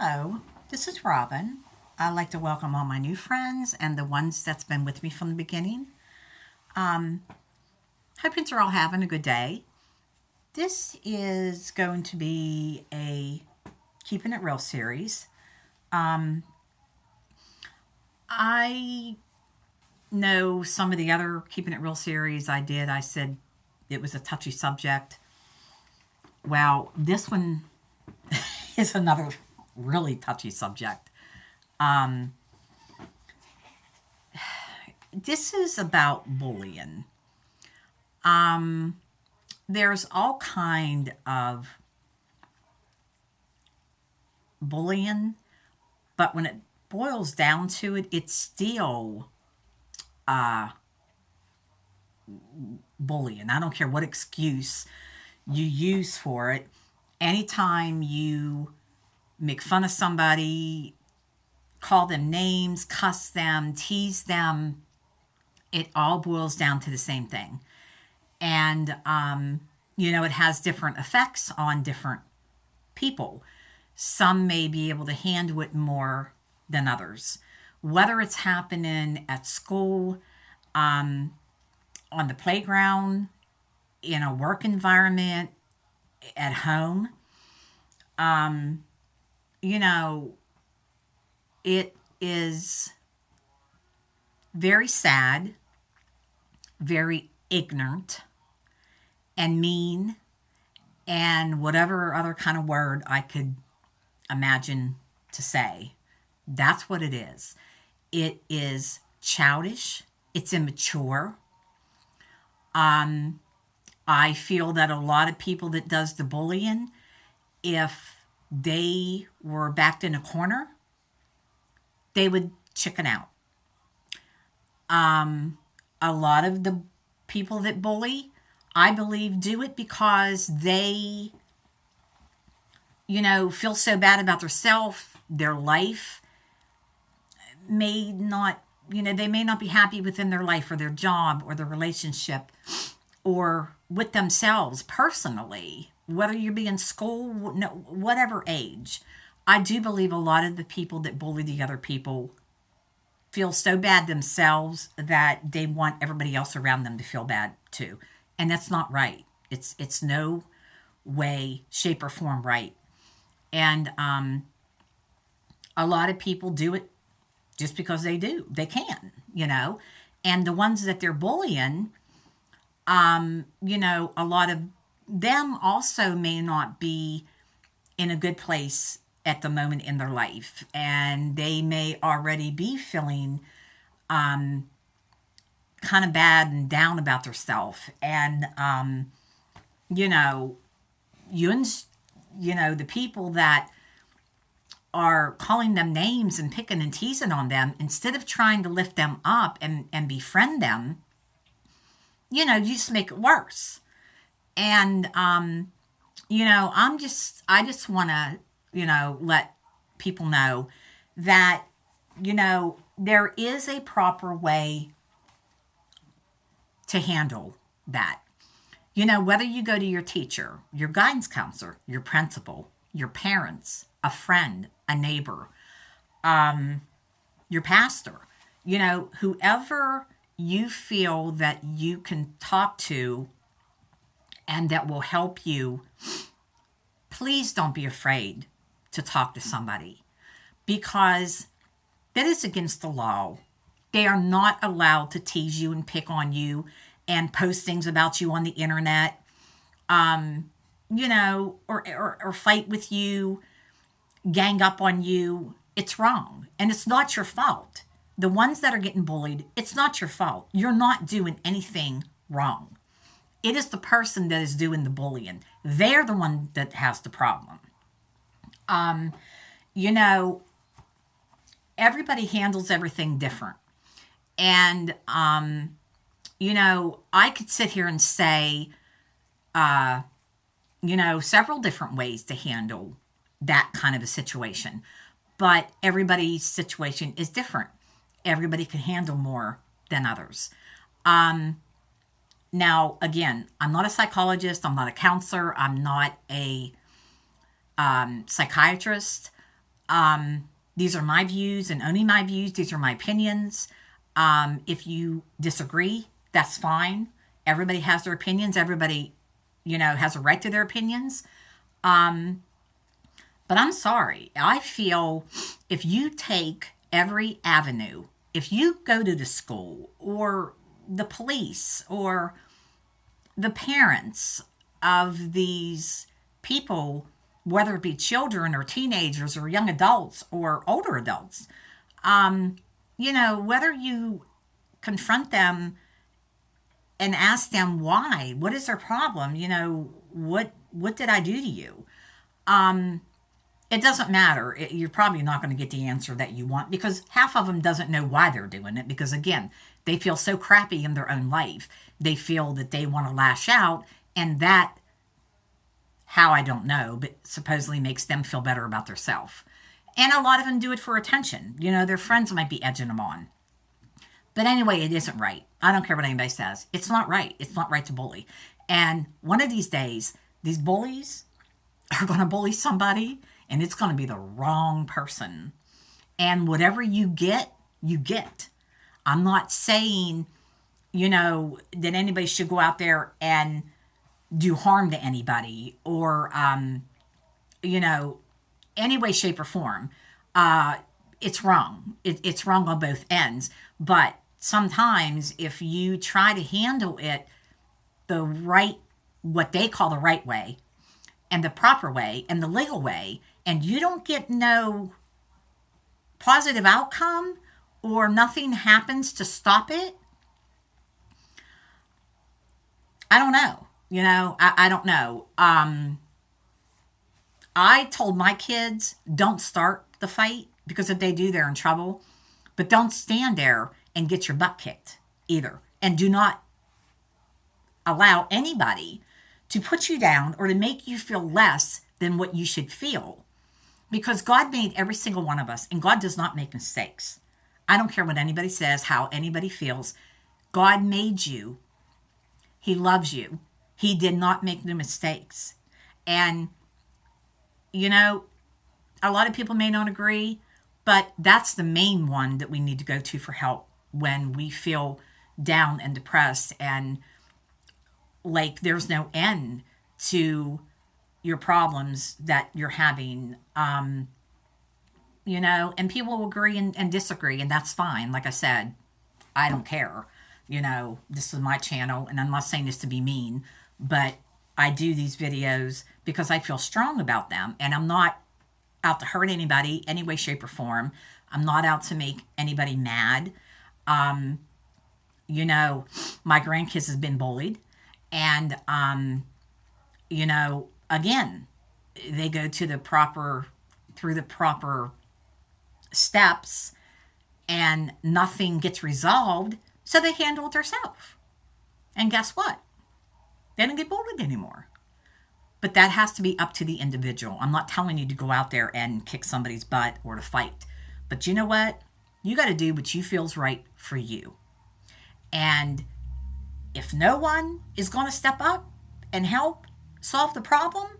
Hello, this is Robin. I'd like to welcome all my new friends and the ones that's been with me from the beginning. Um, Hope you're all having a good day. This is going to be a Keeping It Real series. Um, I know some of the other Keeping It Real series I did, I said it was a touchy subject. Well, this one is another really touchy subject. Um, this is about bullying. Um, there's all kind of bullying, but when it boils down to it, it's still uh, bullying. I don't care what excuse you use for it. Anytime you make fun of somebody, call them names, cuss them, tease them, it all boils down to the same thing. And, it has different effects on different people. Some may be able to handle it more than others. Whether it's happening at school, um, on the playground, in a work environment, at home, um, you know, it is very sad, very ignorant, and mean, and whatever other kind of word I could imagine to say. That's what it is. It is childish. It's immature. Um, I feel that a lot of people that does the bullying, if they were backed in a corner, they would chicken out. Um, a lot of the people that bully, I believe, do it because they, feel so bad about themselves, their life may not, they may not be happy within their life or their job or their relationship or with themselves personally, whether you be in school, no, whatever age. I do believe a lot of the people that bully the other people feel so bad themselves that they want everybody else around them to feel bad too. And that's not right. It's no way, shape, or form right. And a lot of people do it just because they do. They can. And the ones that they're bullying, a lot of them also may not be in a good place at the moment in their life. And they may already be feeling um, kind of bad and down about themselves. And, you know, you, the people that are calling them names and picking and teasing on them, instead of trying to lift them up and befriend them, you just make it worse. And, I just want to, let people know that, there is a proper way to handle that. Whether you go to your teacher, your guidance counselor, your principal, your parents, a friend, a neighbor, your pastor, whoever you feel that you can talk to and that will help you, please don't be afraid to talk to somebody because that is against the law. They are not allowed to tease you and pick on you and post things about you on the internet, or fight with you, gang up on you. It's wrong. And it's not your fault. The ones that are getting bullied, it's not your fault. You're not doing anything wrong. It is the person that is doing the bullying. They're the one that has the problem. Um, you know, Everybody handles everything different. And, I could sit here and say, uh, several different ways to handle that kind of a situation. But everybody's situation is different. Everybody can handle more than others. Um, Now, again, I'm not a psychologist. I'm not a counselor. I'm not a psychiatrist. These are my views and only my views. These are my opinions. If you disagree, that's fine. Everybody has their opinions. Everybody, has a right to their opinions. But I'm sorry. I feel if you take every avenue, if you go to the school or the police or the parents of these people, whether it be children or teenagers or young adults or older adults, whether you confront them and ask them why, what is their problem, what did I do to you? It doesn't matter. You're probably not going to get the answer that you want because half of them doesn't know why they're doing it because, again, they feel so crappy in their own life. They feel that they want to lash out, and that, how I don't know, but supposedly makes them feel better about themselves. And a lot of them do it for attention. Their friends might be edging them on. But anyway, it isn't right. I don't care what anybody says. It's not right. It's not right to bully. And one of these days, these bullies are going to bully somebody, and it's going to be the wrong person. And whatever you get, you get. I'm not saying, that anybody should go out there and do harm to anybody or, any way, shape, or form. It's wrong. It's wrong on both ends. But sometimes if you try to handle it the right, what they call the right way, and the proper way, and the legal way, and you don't get no positive outcome or nothing happens to stop it, I don't know. I don't know. I told my kids, don't start the fight because if they do, they're in trouble. But don't stand there and get your butt kicked either. And do not allow anybody to put you down or to make you feel less than what you should feel. Because God made every single one of us, and God does not make mistakes. I don't care what anybody says, how anybody feels. God made you. He loves you. He did not make no mistakes. And, a lot of people may not agree, but that's the main one that we need to go to for help when we feel down and depressed and like there's no end to your problems that you're having, and people will agree and disagree, and that's fine. Like I said, I don't care. This is my channel, and I'm not saying this to be mean, but I do these videos because I feel strong about them, and I'm not out to hurt anybody any way, shape, or form. I'm not out to make anybody mad. My grandkids have been bullied, and, again, they go through the proper steps, and nothing gets resolved, so they handle it themselves. And guess what? They don't get bullied anymore. But that has to be up to the individual. I'm not telling you to go out there and kick somebody's butt or to fight. But you know what? You got to do what you feel is right for you. And if no one is going to step up and help solve the problem,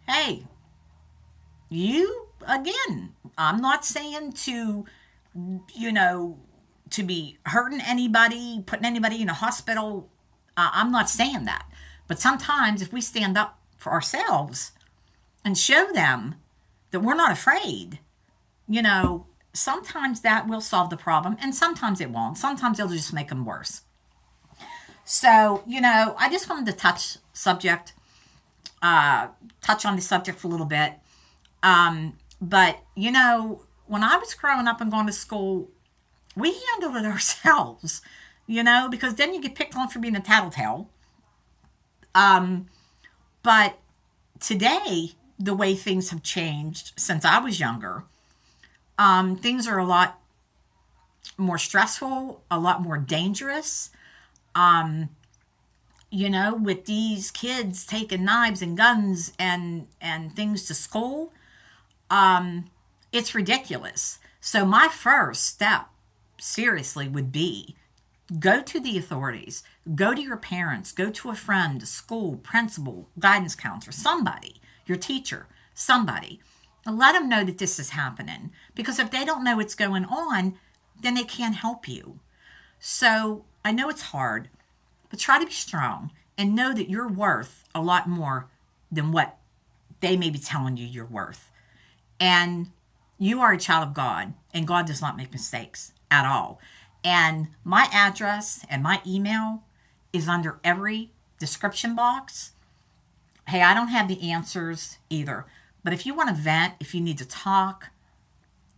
hey, again, I'm not saying to be hurting anybody, putting anybody in a hospital. I'm not saying that. But sometimes if we stand up for ourselves and show them that we're not afraid, sometimes that will solve the problem, and sometimes it won't. Sometimes it'll just make them worse. So, I just wanted to touch on the subject for a little bit. But, when I was growing up and going to school, we handled it ourselves, because then you get picked on for being a tattletale. But today, the way things have changed since I was younger, things are a lot more stressful, a lot more dangerous. With these kids taking knives and guns and things to school, it's ridiculous. So my first step, seriously, would be go to the authorities, go to your parents, go to a friend, school, principal, guidance counselor, somebody, your teacher, somebody. Let them know that this is happening. Because if they don't know what's going on, then they can't help you. So I know it's hard, but try to be strong and know that you're worth a lot more than what they may be telling you you're worth. And you are a child of God, and God does not make mistakes at all. And my address and my email is under every description box. Hey, I don't have the answers either, but if you want to vent, if you need to talk,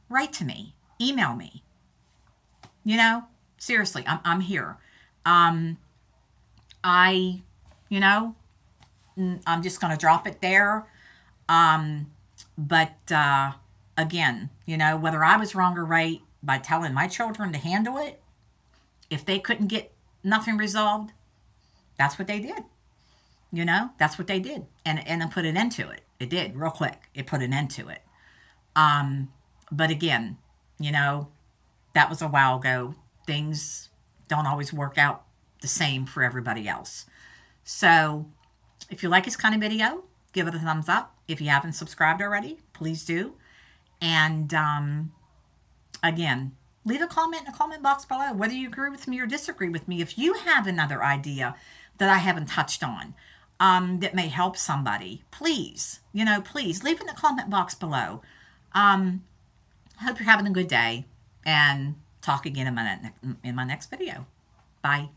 write to me, email me. You know, seriously, I'm here. I, you know, I'm just going to drop it there. But again, you know, whether I was wrong or right by telling my children to handle it, if they couldn't get nothing resolved, that's what they did. You know, that's what they did. And then put an end to it. It did, real quick. It put an end to it. But again, you know, that was a while ago. Things don't always work out the same for everybody else. So if you like this kind of video, give it a thumbs up. If you haven't subscribed already, please do. And again, leave a comment in the comment box below, whether you agree with me or disagree with me. If you have another idea that I haven't touched on that may help somebody, please, you know, please leave in the comment box below. I hope you're having a good day, and talk again in my next video. Bye.